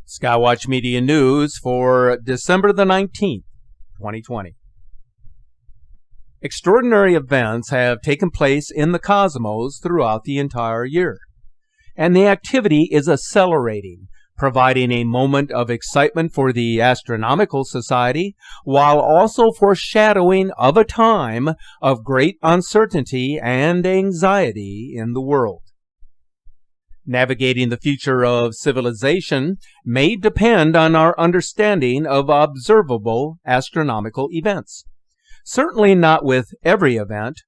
Skywatch Media News for December the 19th, 2020. Extraordinary events have taken place in the cosmos throughout the entire year, and the activity is accelerating, providing a moment of excitement for the Astronomical Society, while also foreshadowing of a time of great uncertainty and anxiety in the world. Navigating the future of civilization may depend on our understanding of observable astronomical events. Certainly not with every event,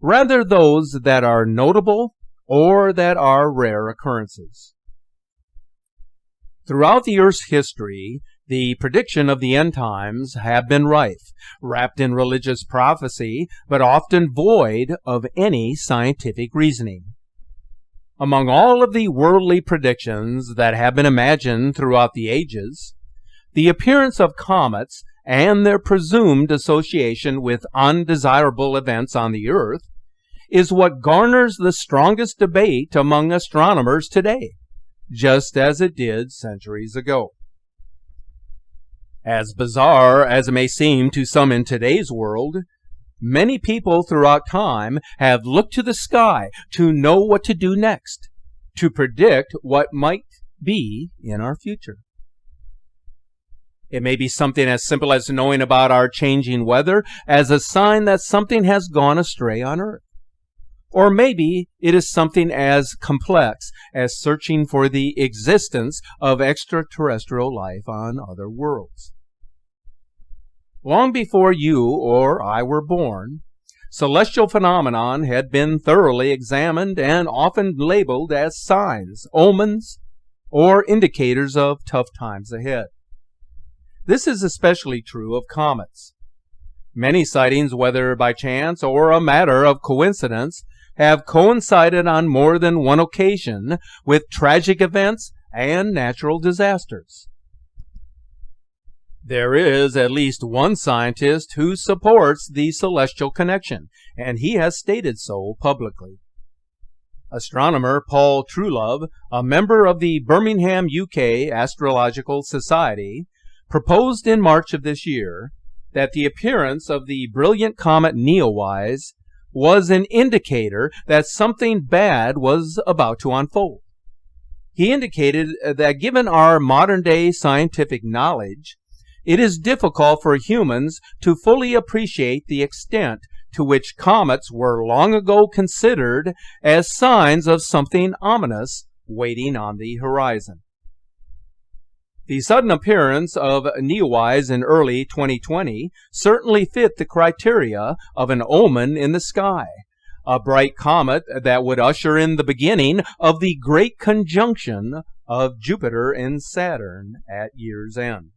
rather those that are notable or that are rare occurrences. Throughout the Earth's history, the prediction of the end times have been rife, wrapped in religious prophecy, but often void of any scientific reasoning. Among all of the worldly predictions that have been imagined throughout the ages, the appearance of comets and their presumed association with undesirable events on the Earth is what garners the strongest debate among astronomers today, just as it did centuries ago. As bizarre as it may seem to some in today's world, many people throughout time have looked to the sky to know what to do next, to predict what might be in our future. It may be something as simple as knowing about our changing weather as a sign that something has gone astray on Earth. Or maybe it is something as complex as searching for the existence of extraterrestrial life on other worlds. Long before you or I were born, celestial phenomenon had been thoroughly examined and often labeled as signs, omens, or indicators of tough times ahead. This is especially true of comets. Many sightings, whether by chance or a matter of coincidence, have coincided on more than one occasion with tragic events and natural disasters. There is at least one scientist who supports the celestial connection, and he has stated so publicly. Astronomer Paul Truelove, a member of the Birmingham, UK Astrological Society, proposed in March of this year that the appearance of the brilliant comet Neowise was an indicator that something bad was about to unfold. He indicated that given our modern-day scientific knowledge, it is difficult for humans to fully appreciate the extent to which comets were long ago considered as signs of something ominous waiting on the horizon. The sudden appearance of Neowise in early 2020 certainly fit the criteria of an omen in the sky, a bright comet that would usher in the beginning of the great conjunction of Jupiter and Saturn at year's end.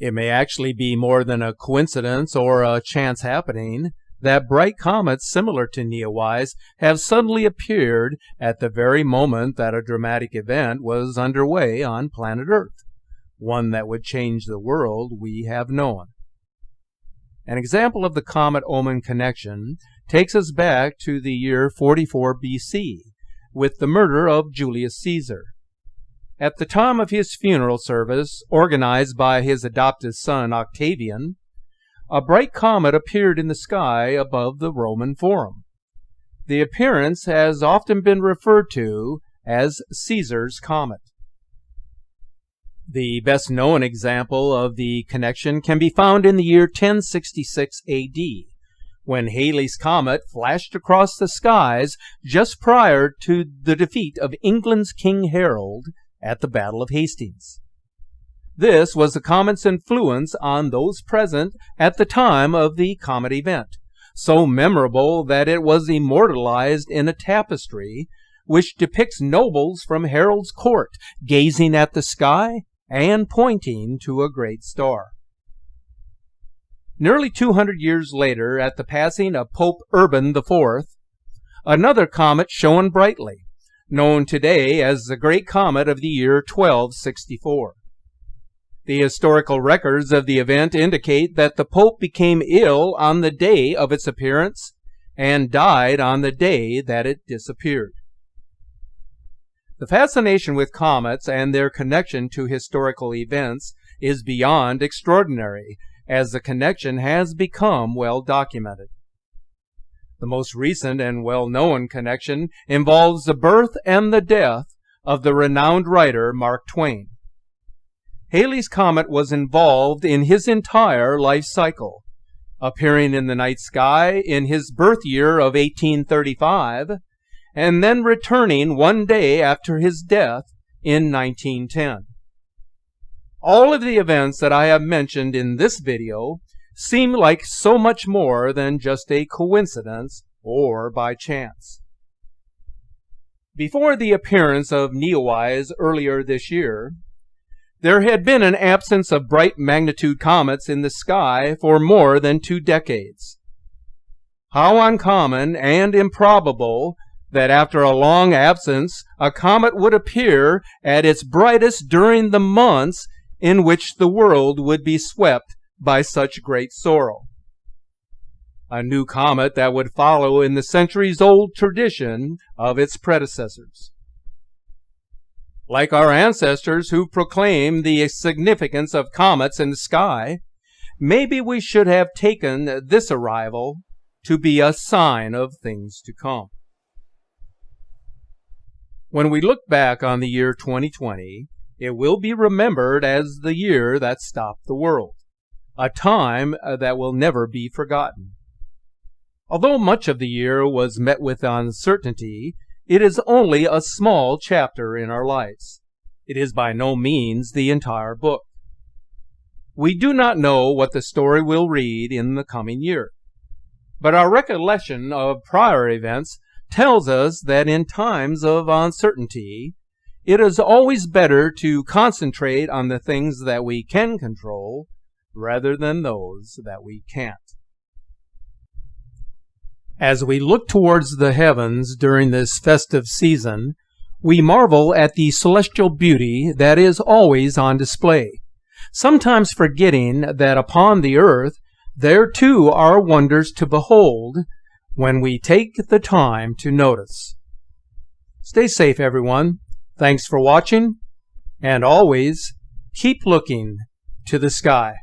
It may actually be more than a coincidence or a chance happening that bright comets similar to Neowise have suddenly appeared at the very moment that a dramatic event was underway on planet Earth, one that would change the world we have known. An example of the Comet-Omen connection takes us back to the year 44 BC, with the murder of Julius Caesar. At the time of his funeral service, organized by his adopted son Octavian, a bright comet appeared in the sky above the Roman Forum. The appearance has often been referred to as Caesar's Comet. The best-known example of the connection can be found in the year 1066 AD, when Halley's Comet flashed across the skies just prior to the defeat of England's King Harold at the Battle of Hastings. This was the comet's influence on those present at the time of the comet event, so memorable that it was immortalized in a tapestry which depicts nobles from Harold's court gazing at the sky and pointing to a great star. Nearly 200 years later, at the passing of Pope Urban IV, another comet shone brightly, known today as the Great Comet of the year 1264. The historical records of the event indicate that the Pope became ill on the day of its appearance and died on the day that it disappeared. The fascination with comets and their connection to historical events is beyond extraordinary, as the connection has become well documented. The most recent and well-known connection involves the birth and the death of the renowned writer Mark Twain. Halley's Comet was involved in his entire life cycle, appearing in the night sky in his birth year of 1835, and then returning one day after his death in 1910. All of the events that I have mentioned in this video seem like so much more than just a coincidence or by chance. Before the appearance of Neowise earlier this year, there had been an absence of bright magnitude comets in the sky for more than 2 decades. How uncommon and improbable that after a long absence, a comet would appear at its brightest during the months in which the world would be swept by such great sorrow. A new comet that would follow in the centuries-old tradition of its predecessors. Like our ancestors who proclaim the significance of comets in the sky, maybe we should have taken this arrival to be a sign of things to come. When we look back on the year 2020, it will be remembered as the year that stopped the world, a time that will never be forgotten. Although much of the year was met with uncertainty, it is only a small chapter in our lives. It is by no means the entire book. We do not know what the story will read in the coming year, but our recollection of prior events tells us that in times of uncertainty, it is always better to concentrate on the things that we can control rather than those that we can't. As we look towards the heavens during this festive season, we marvel at the celestial beauty that is always on display, sometimes forgetting that upon the earth there too are wonders to behold when we take the time to notice. Stay safe, everyone. Thanks for watching, and always keep looking to the sky.